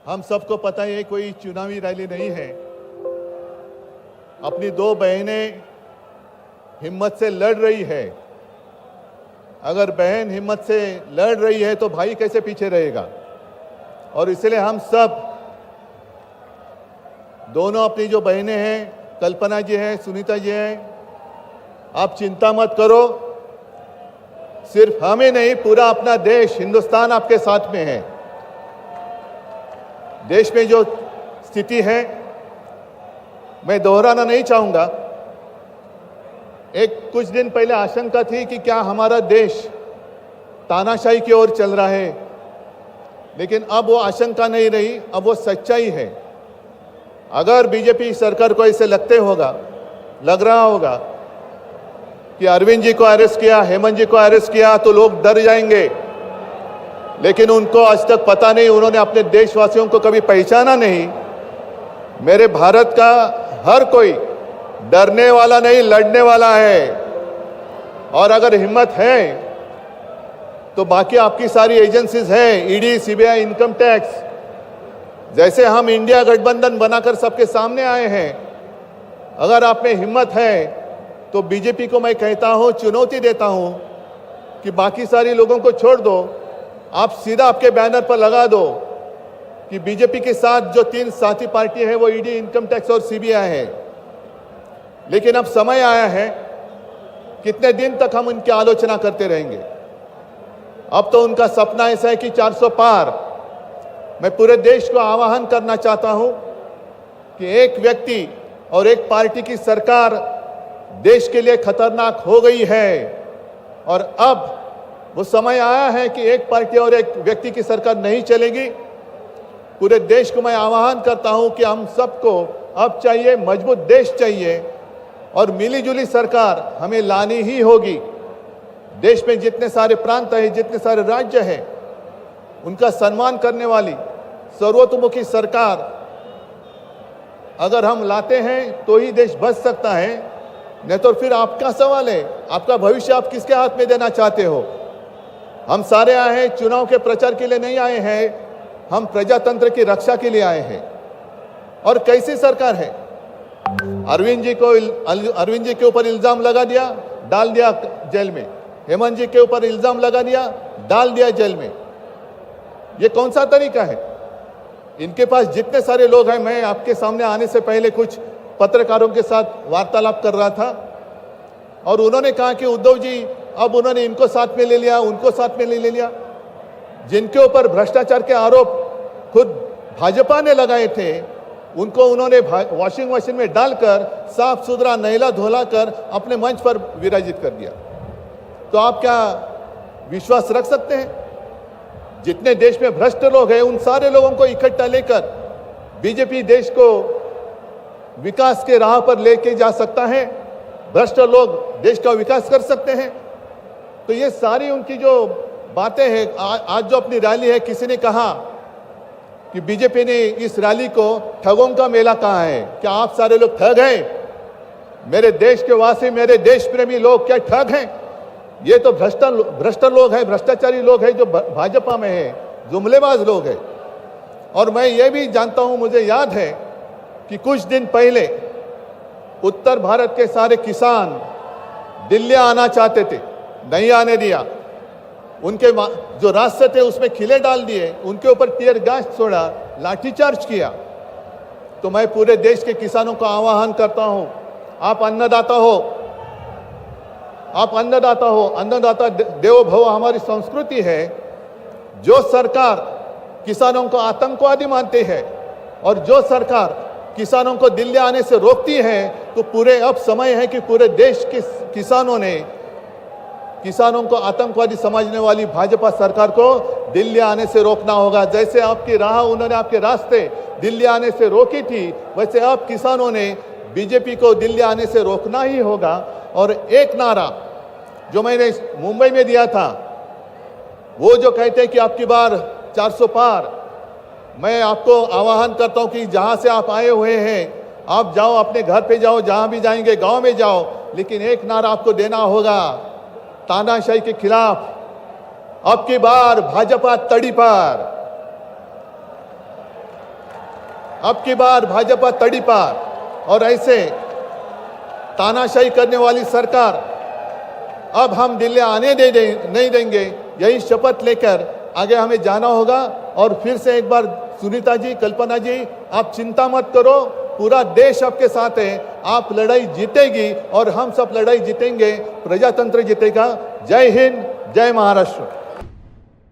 हम सबको पता है कोई चुनावी रैली नहीं है। अपनी दो बहनें हिम्मत से लड़ रही है। अगर बहन हिम्मत से लड़ रही है तो भाई कैसे पीछे रहेगा। और इसलिए हम सब दोनों अपनी जो बहनें हैं, कल्पना जी हैं, सुनीता जी हैं, आप चिंता मत करो। सिर्फ हमें नहीं, पूरा अपना देश हिंदुस्तान आपके साथ में है। देश में जो स्थिति है मैं दोहराना नहीं चाहूंगा। कुछ दिन पहले आशंका थी कि क्या हमारा देश तानाशाही की ओर चल रहा है, लेकिन अब वो आशंका नहीं रही, अब वो सच्चाई है। अगर बीजेपी सरकार को ऐसे लग रहा होगा कि अरविंद जी को अरेस्ट किया, हेमंत जी को अरेस्ट किया तो लोग डर जाएंगे, लेकिन उनको आज तक पता नहीं, उन्होंने अपने देशवासियों को कभी पहचाना नहीं। मेरे भारत का हर कोई डरने वाला नहीं, लड़ने वाला है। और अगर हिम्मत है तो बाकी आपकी सारी एजेंसीज हैं, ईडी, सीबीआई, इनकम टैक्स, जैसे हम इंडिया गठबंधन बनाकर सबके सामने आए हैं। अगर आप में हिम्मत है तो बीजेपी को मैं कहता हूं, चुनौती देता हूं कि बाकी सारी लोगों को छोड़ दो, आप सीधा आपके बैनर पर लगा दो कि बीजेपी के साथ जो 3 साथी पार्टी है वो ईडी, इनकम टैक्स और सीबीआई है। लेकिन अब समय आया है, कितने दिन तक हम उनकी आलोचना करते रहेंगे। अब तो उनका सपना ऐसा है कि 400 पार। मैं पूरे देश को आह्वान करना चाहता हूं कि एक व्यक्ति और एक पार्टी की सरकार देश के लिए खतरनाक हो गई है, और अब वो समय आया है कि एक पार्टी और एक व्यक्ति की सरकार नहीं चलेगी। पूरे देश को मैं आह्वान करता हूं कि हम सबको अब चाहिए, मजबूत देश चाहिए, और मिलीजुली सरकार हमें लानी ही होगी। देश में जितने सारे प्रांत हैं, जितने सारे राज्य हैं, उनका सम्मान करने वाली सर्वतोमुखी सरकार अगर हम लाते हैं तो ही देश बच सकता है, नहीं तो फिर आपका सवाल है, आपका भविष्य आप किसके हाथ में देना चाहते हो। हम सारे आए हैं चुनाव के प्रचार के लिए नहीं आए हैं, हम प्रजातंत्र की रक्षा के लिए आए हैं। और कैसी सरकार है, अरविंद जी के ऊपर इल्जाम लगा दिया, डाल दिया जेल में। हेमंत जी के ऊपर इल्जाम लगा दिया, डाल दिया जेल में। ये कौन सा तरीका है। इनके पास जितने सारे लोग हैं, मैं आपके सामने आने से पहले कुछ पत्रकारों के साथ वार्तालाप कर रहा था और उन्होंने कहा कि उद्धव जी अब उन्होंने इनको साथ में ले लिया, उनको साथ में ले लिया। जिनके ऊपर भ्रष्टाचार के आरोप खुद भाजपा ने लगाए थे, उनको उन्होंने वॉशिंग मशीन में डालकर साफ सुथरा नहला धोला कर अपने मंच पर विराजित कर दिया। तो आप क्या विश्वास रख सकते हैं। जितने देश में भ्रष्ट लोग हैं, उन सारे लोगों को इकट्ठा लेकर बीजेपी देश को विकास के राह पर लेके जा सकता है। भ्रष्ट लोग देश का विकास कर सकते हैं। तो ये सारी उनकी जो बातें हैं, आज जो अपनी रैली है, किसी ने कहा कि बीजेपी ने इस रैली को ठगों का मेला कहा है। क्या आप सारे लोग ठग हैं। मेरे देश के वासी, मेरे देश प्रेमी लोग क्या ठग हैं। ये तो भ्रष्ट लोग हैं, भ्रष्टाचारी लोग हैं जो भाजपा में है, जुमलेबाज लोग हैं। और मैं ये भी जानता हूं, मुझे याद है कि कुछ दिन पहले उत्तर भारत के सारे किसान दिल्ली आना चाहते थे, नहीं आने दिया। उनके जो रास्ते थे उसमें खिले डाल दिए, उनके ऊपर टीयर गैस छोड़ा, लाठीचार्ज किया। तो मैं पूरे देश के किसानों को आह्वान करता हूं, आप अन्नदाता हो, आप अन्नदाता हो, अन्नदाता देवो भव हमारी संस्कृति है। जो सरकार किसानों को आतंकवादी मानती है और जो सरकार किसानों को दिल्ली आने से रोकती है, तो पूरे अब समय है कि पूरे देश के किसानों ने किसानों को आतंकवादी समझने वाली भाजपा सरकार को दिल्ली आने से रोकना होगा। जैसे आपकी राह, उन्होंने आपके रास्ते दिल्ली आने से रोकी थी, वैसे अब किसानों ने बीजेपी को दिल्ली आने से रोकना ही होगा। और एक नारा जो मैंने मुंबई में दिया था, वो जो कहते हैं कि आपकी बार 400 पार, मैं आपको आह्वान करता हूं कि जहां से आप आए हुए हैं, आप जाओ, अपने घर पे जाओ, जहां भी जाएंगे, गांव में जाओ, लेकिन एक नारा आपको देना होगा तानाशाही के खिलाफ, अब की बार भाजपा तड़ी पार। अब की बार भाजपा तड़ीपार और ऐसे तानाशाही करने वाली सरकार अब हम दिल्ली आने नहीं देंगे। यही शपथ लेकर आगे हमें जाना होगा। और फिर से एक बार सुनीता जी, कल्पना जी, आप चिंता मत करो, पूरा देश आपके साथ है। आप लड़ाई जीतेगी और हम सब लड़ाई जीतेंगे, प्रजातंत्र जीतेगा। जय हिंद, जय महाराष्ट्र।